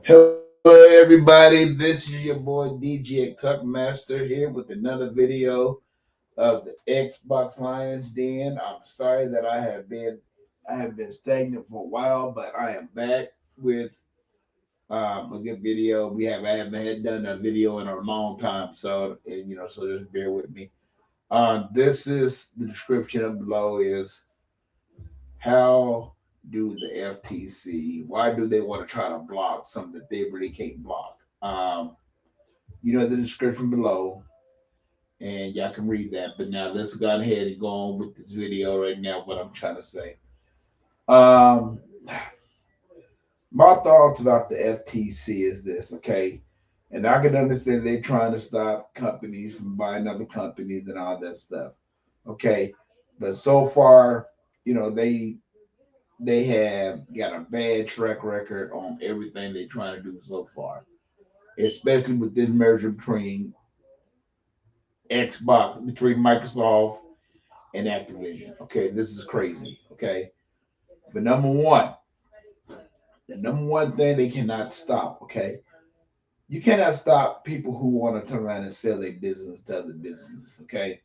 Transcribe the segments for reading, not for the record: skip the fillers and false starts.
Hello, everybody. This is your boy DJ Tuck Master here with another video of the Xbox Lions Den. I'm sorry that I have been stagnant for a while, but I am back with a good video. I haven't had done a video in a long time, so just bear with me. This is the description of below is how do the FTC? Why do they want to try to block something that they really can't block? The description below, and y'all can read that. But now let's go ahead and go on with this video right now. What I'm trying to say. Um, my thoughts about the FTC is this, okay? And I can understand they're trying to stop companies from buying other companies and all that stuff, okay? But so far, they have got a bad track record on everything they're trying to do so far, especially with this merger between Microsoft and Activision. Okay, this is crazy. Okay, but the number one thing they cannot stop. Okay, you cannot stop people who want to turn around and sell their business to other businesses. Okay,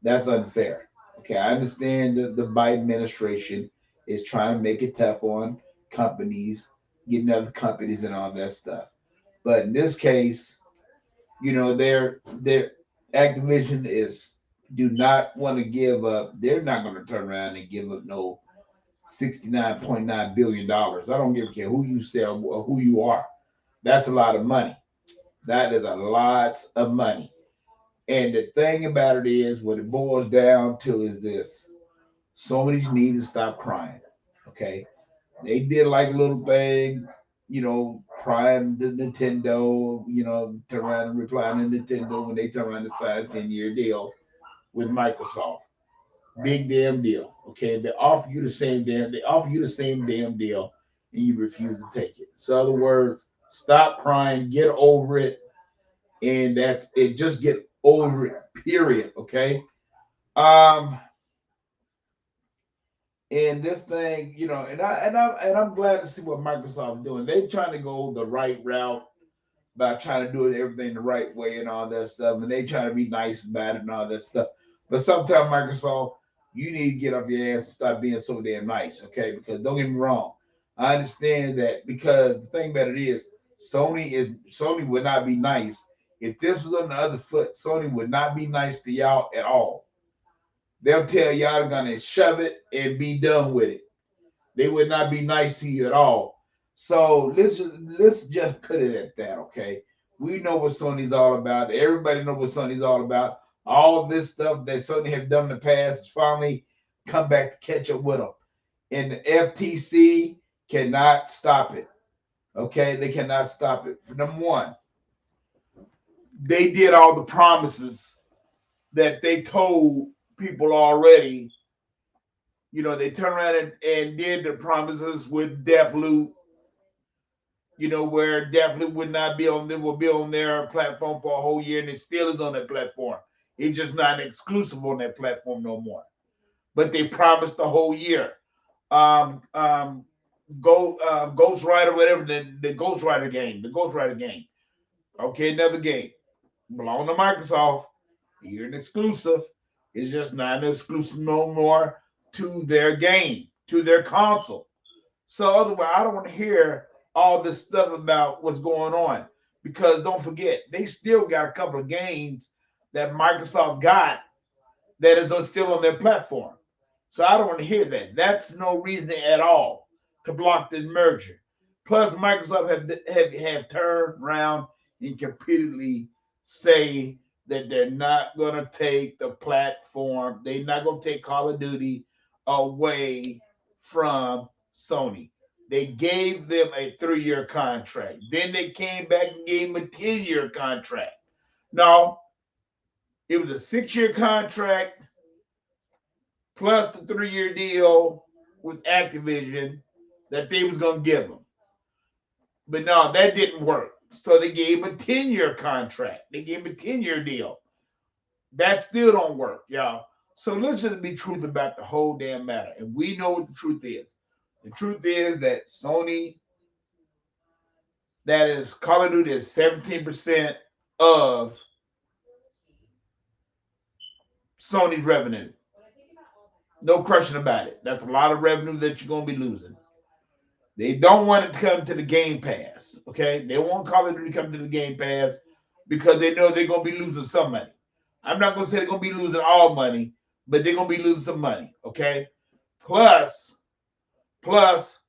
that's unfair. Okay, I understand that the Biden administration is trying to make it tough on companies, getting other companies and all that stuff. But in this case, their Activision is do not want to give up. They're not going to turn around and give up no $69.9 billion. I don't give a care who you sell or who you are. That's a lot of money. That is a lot of money. And the thing about it is, what it boils down to is this: somebody needs to stop crying. Okay, they did like a little thing, crying to Nintendo, turn around and reply to Nintendo when they turn around and sign a 10-year deal with Microsoft. Big damn deal. Okay, they offer you the same damn deal, and you refuse to take it. So, in other words, stop crying, get over it, and that's it. Just get over it. Period. Okay. Um, and this thing, and I'm glad to see what Microsoft is doing. They're trying to go the right route by trying to do everything the right way and all that stuff, and they try to be nice about it and all that stuff. But sometimes Microsoft, you need to get up your ass and stop being so damn nice, okay? Because don't get me wrong, I understand that because the thing about it is, Sony would not be nice if this was on the other foot. Sony would not be nice to y'all at all. They'll tell y'all they're gonna shove it and be done with it. They would not be nice to you at all. So let's just put it at that, okay? We know what Sony's all about. Everybody knows what Sony's all about. All this stuff that Sony have done in the past finally come back to catch up with them. And the FTC cannot stop it. Okay, they cannot stop it. For number one, they did all the promises that they told people already. They turned around and did the promises with Deathloop, where definitely would not be on them, will be on their platform for a whole year, and it still is on that platform. It's just not exclusive on that platform no more. But they promised the whole year. Um, um, Ghost Rider, whatever the Ghost Rider game. Okay, another game belong to Microsoft. You're an exclusive. It's just not an exclusive no more to their game, to their console. So otherwise, I don't want to hear all this stuff about what's going on because don't forget they still got a couple of games that Microsoft got that is still on their platform. So I don't want to hear that. That's no reason at all to block this merger. Plus, Microsoft have turned around and repeatedly say that they're not going to take the platform. They're not going to take Call of Duty away from Sony. They gave them a 3-year contract. Then they came back and gave them a 10-year contract. No, it was a 6-year contract plus the 3-year deal with Activision that they was gonna give them. But no, that didn't work. So they gave him a 10-year contract. They gave him a 10-year deal. That still don't work, y'all. So let's just be truth about the whole damn matter. And we know what the truth is. The truth is that Sony That is Call of Duty is 17% of Sony's revenue. No question about it. That's a lot of revenue that you're gonna be losing. They don't want it to come to the Game Pass. Okay, they want Call of Duty to come to the Game Pass because they know they're gonna be losing some money. I'm not gonna say they're gonna be losing all money, but they're gonna be losing some money. Okay, plus, plus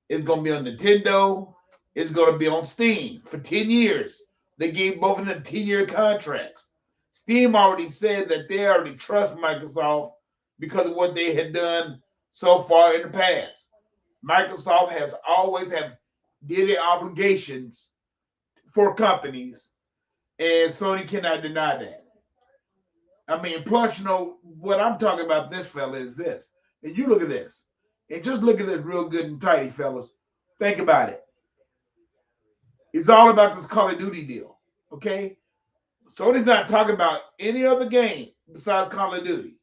it's gonna be on Nintendo. It's gonna be on Steam for 10 years. They gave both of them 10-year contracts. Steam already said that they already trust Microsoft because of what they had done so far in the past. Microsoft has always have did their obligations for companies, and Sony cannot deny that. I mean, plus, what I'm talking about this fella is this. And you look at this. And just look at this real good and tidy, fellas. Think about it. It's all about this Call of Duty deal. Okay? Sony's not talking about any other game besides Call of Duty.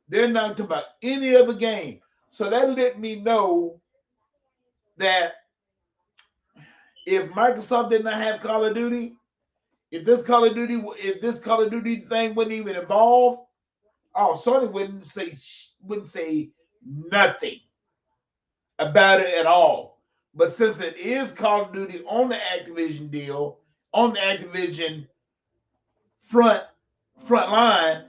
They're not talking about any other game. So that let me know that if Microsoft did not have Call of Duty, if this Call of Duty thing wouldn't even evolve, oh, Sony wouldn't say nothing about it at all. But since it is Call of Duty on the Activision deal, on the Activision front front line,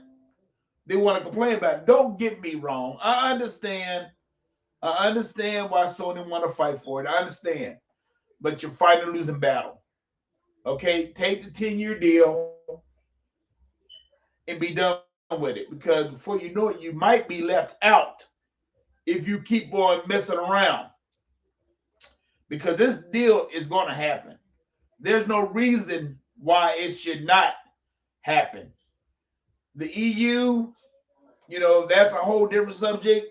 they want to complain about it. Don't get me wrong. I understand. I understand why Sony want to fight for it. I understand. But you're fighting a losing battle. Okay? Take the 10-year deal and be done with it. Because before you know it, you might be left out if you keep on messing around. Because this deal is going to happen. There's no reason why it should not happen. The EU, that's a whole different subject.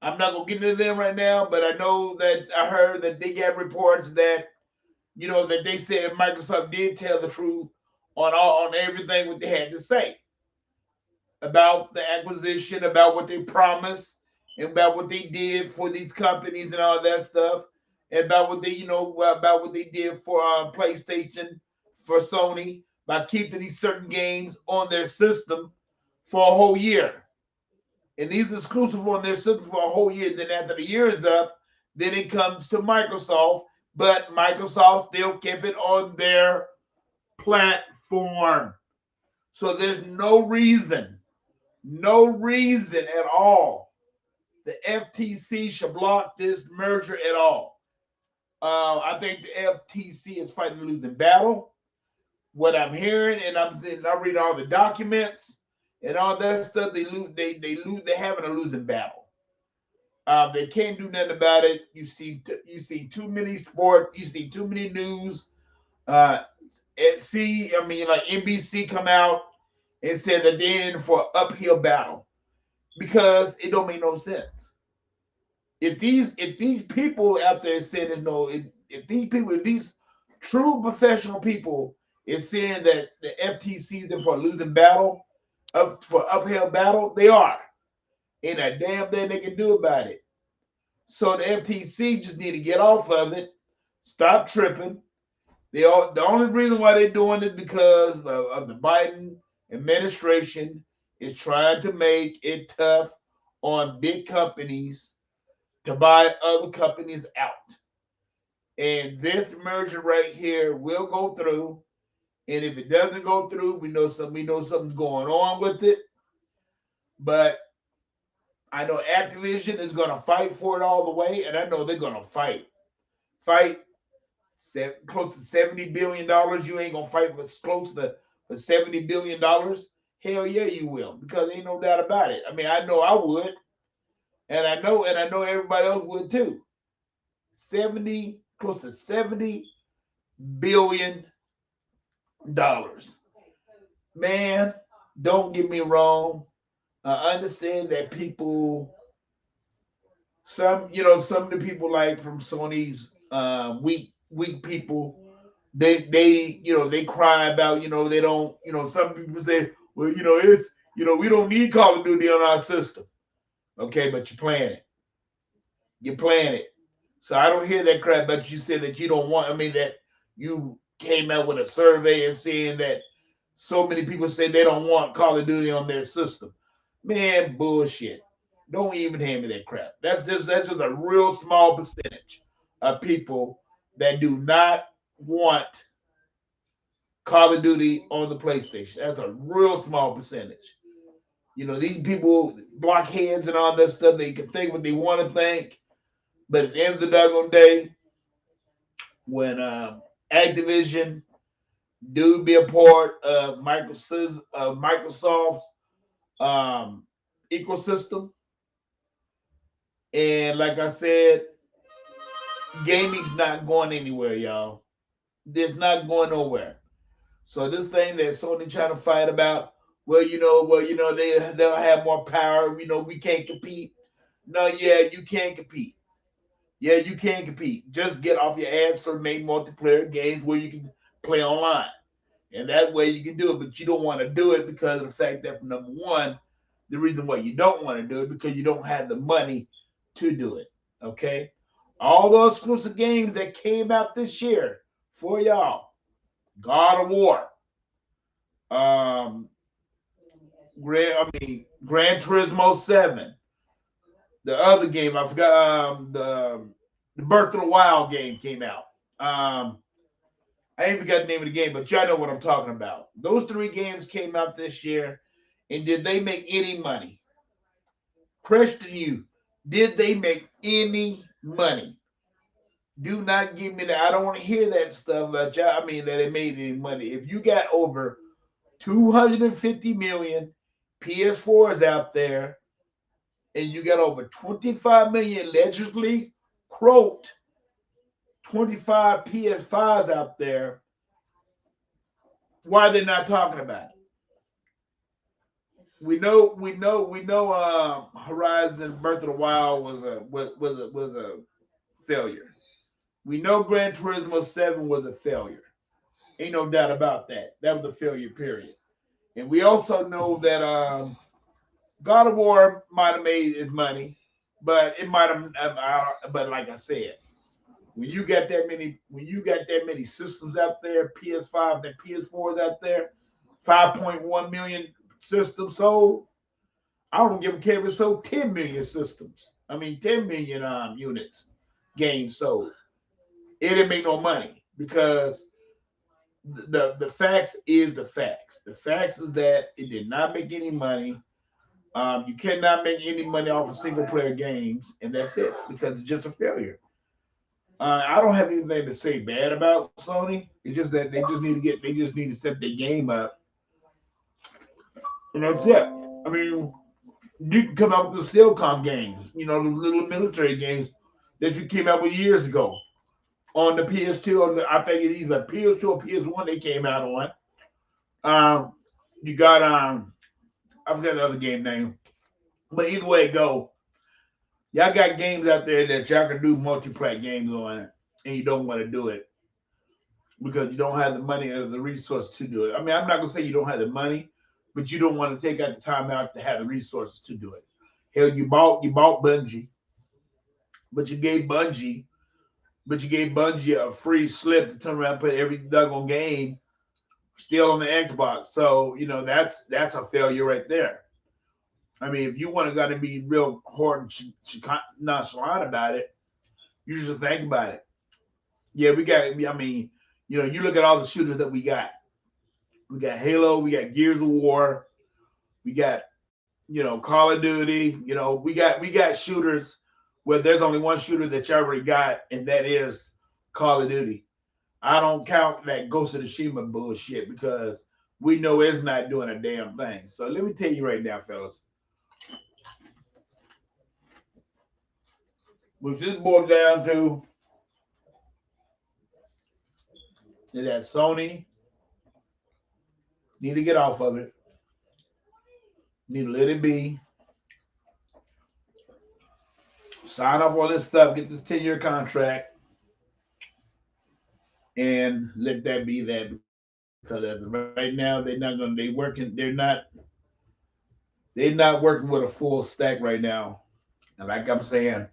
I'm not gonna get into them right now, but I know that I heard that they got reports that that they said Microsoft did tell the truth on everything what they had to say about the acquisition, about what they promised, and about what they did for these companies and all that stuff, and about what they did for PlayStation, for Sony by keeping these certain games on their system for a whole year. And these exclusive on their system for a whole year. Then after the year is up, then it comes to Microsoft, but Microsoft still kept it on their platform. So there's no reason at all the FTC should block this merger at all. I think the FTC is fighting a losing battle. What I'm hearing, and I read all the documents and all that stuff. They having a losing battle. They can't do nothing about it. You see too many sports. You see too many news. Uh, I mean, like NBC come out and said that they're in for an uphill battle because it don't make no sense. If these people out there saying no, if these true professional people is saying that the FTC is in for a losing battle, up for uphill battle, they are. Ain't a damn thing they can do about it. So the FTC just need to get off of it, stop tripping. The only reason why they're doing it because of the Biden administration is trying to make it tough on big companies to buy other companies out. And this merger right here will go through. And if it doesn't go through, we know something's going on with it. But I know Activision is going to fight for it all the way, and I know they're going to fight close to $70 billion. You ain't gonna fight for close to for $70 billion. Hell yeah, you will, because ain't no doubt about it. I mean, I know I would, and I know everybody else would too. 70, close to $70 billion. Man, don't get me wrong. I understand that people, some of the people like from Sony's weak people, they cry about, they don't, some people say, well, it's, we don't need Call of Duty on our system. Okay, but you're playing it. So I don't hear that crap. But you said that you don't want. I mean that you came out with a survey and saying that so many people say they don't want Call of Duty on their system. Man, bullshit. Don't even hand me that crap. That's just a real small percentage of people that do not want Call of Duty on the PlayStation. That's a real small percentage. You know, these people, blockheads and all that stuff, they can think what they want to think. But at the end of the doggone day, when Activision do be a part of Microsoft's um, ecosystem, and like I said, gaming's not going anywhere, y'all. It's not going nowhere. So this thing that Sony trying to fight about, they'll have more power. We can't compete. No, yeah, you can compete. Yeah, you can compete. Just get off your ass or make multiplayer games where you can play online. And that way you can do it, but you don't want to do it because of the fact that number one, the reason why you don't want to do it because you don't have the money to do it. Okay, all those exclusive games that came out this year for y'all: God of War, um, Gran Turismo 7, the other game I forgot, the Birth of the Wild game came out. I ain't forgot the name of the game, but y'all know what I'm talking about. Those three games came out this year, and did they make any money? Question you: did they make any money? Do not give me that. I don't want to hear that stuff about y'all. I mean that it made any money. If you got over 250 million PS4s out there, and you got over 25 million allegedly quote 25 PS5s out there, why are they not talking about it? We know. Horizon Birth of the Wild was a failure. We know Gran Turismo 7 was a failure. Ain't no doubt about that. That was a failure, period. And we also know that God of War might have made his money, but it might have. But like I said, when you got that many systems out there, PS5 and PS4s out there, 5.1 million systems sold. I don't give a care if it sold 10 million systems. I mean 10 million units games sold. It didn't make no money because the facts is the facts. The facts is that it did not make any money. You cannot make any money off of single player games, and that's it because it's just a failure. I don't have anything to say bad about Sony. It's just that they just need to step their game up, and that's it. I mean, you can come out with the Steelcom games, the little military games that you came out with years ago on the PS2. I think it's either PS2 or PS1 they came out on. You got I forgot the other game name, but either way it go, y'all got games out there that y'all can do multiplayer games on, and you don't want to do it because you don't have the money or the resources to do it. I mean, I'm not gonna say you don't have the money, but you don't want to take out the time out to have the resources to do it. Hell, you bought Bungie, but you gave Bungie a free slip to turn around and put every doggone game still on the Xbox. So that's a failure right there. I mean, if you want to gotta be real hard and nonchalant about it, you should think about it. Yeah, we got. I mean, you look at all the shooters that we got. We got Halo, we got Gears of War, we got Call of Duty. We got shooters where there's only one shooter that you already got, and that is Call of Duty. I don't count that Ghost of Tsushima bullshit because we know it's not doing a damn thing. So let me tell you right now, fellas, what this boils down to is that Sony need to get off of it, need to let it be, sign off all this stuff, get this 10-year contract, and let that be that. Because as of right now, they're not working with a full stack right now. And like I'm saying,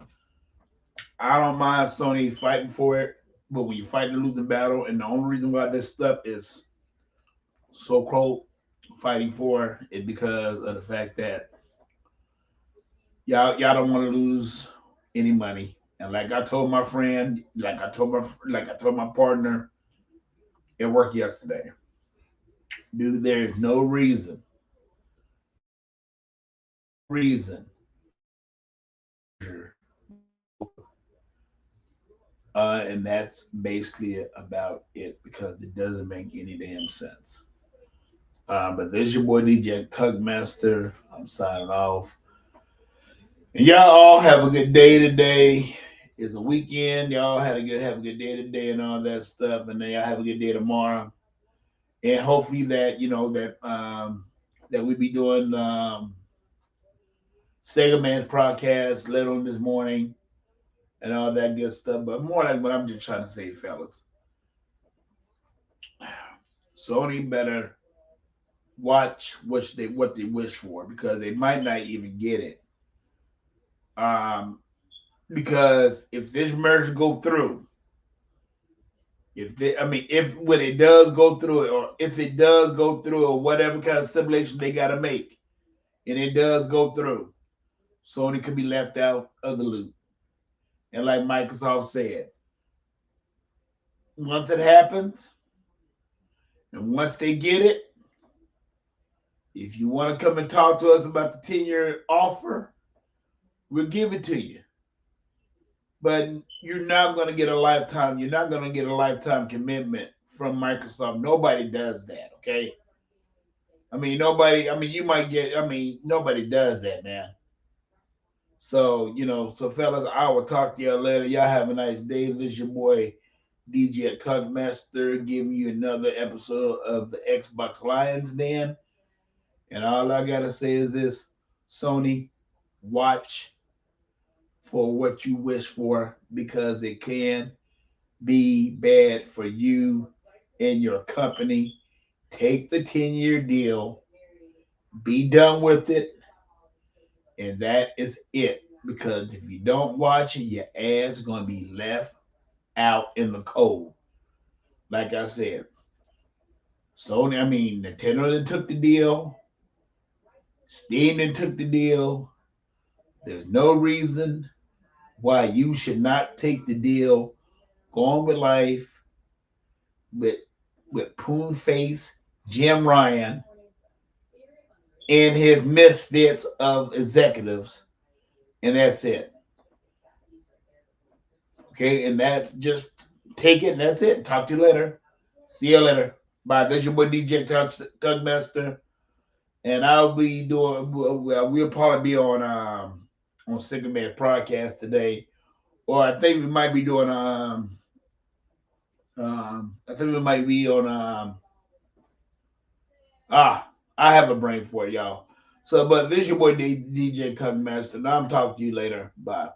I don't mind Sony fighting for it, but when you fight the losing battle, and the only reason why this stuff is so close fighting for it because of the fact that y'all don't want to lose any money. And like I told my friend, like I told my partner at work yesterday, dude, there is no reason, and that's basically about it because it doesn't make any damn sense. But this your boy DJ Tugmaster. I'm signing off. And y'all all have a good day today. It's a weekend. Y'all have a good day today and all that stuff. And then y'all have a good day tomorrow. And hopefully that that we be doing Sega Man's podcast later on this morning and all that good stuff. But more like what I'm just trying to say, fellas. Sony better watch what they wish for because they might not even get it. Um, because if this merger go through, if when it does go through it, or if it does go through, or whatever kind of stipulation they got to make, and it does go through, Sony could be left out of the loop. And like Microsoft said, once it happens, and once they get it, if you want to come and talk to us about the 10-year offer, we'll give it to you. But you're not going to get a lifetime. You're not going to get a lifetime commitment from Microsoft. Nobody does that. Okay. I mean, nobody. I mean, you might get. I mean, nobody does that, man. So so fellas, I will talk to y'all later. Y'all have a nice day. This is your boy DJ Tugmaster giving you another episode of the Xbox Lions Den. And all I gotta say is this: Sony, watch for what you wish for because it can be bad for you and your company. Take the 10-year deal, be done with it, and that is it. Because if you don't watch it, your ass is going to be left out in the cold. Like I said, Sony, Nintendo that took the deal, Steam that took the deal. There's no reason why you should not take the deal, go on with life with Poon Face Jim Ryan and his misfits of executives, and that's it. Okay, and that's just take it, and that's it. Talk to you later. See you later. Bye. This is your boy DJ Tugmaster, and I'll be doing. We'll probably be on Single Man podcast today, or I think we might be doing I think we might be on I have a brain for it, y'all. So, but this is your boy DJ Tugmaster, and I'm talking to you later. Bye.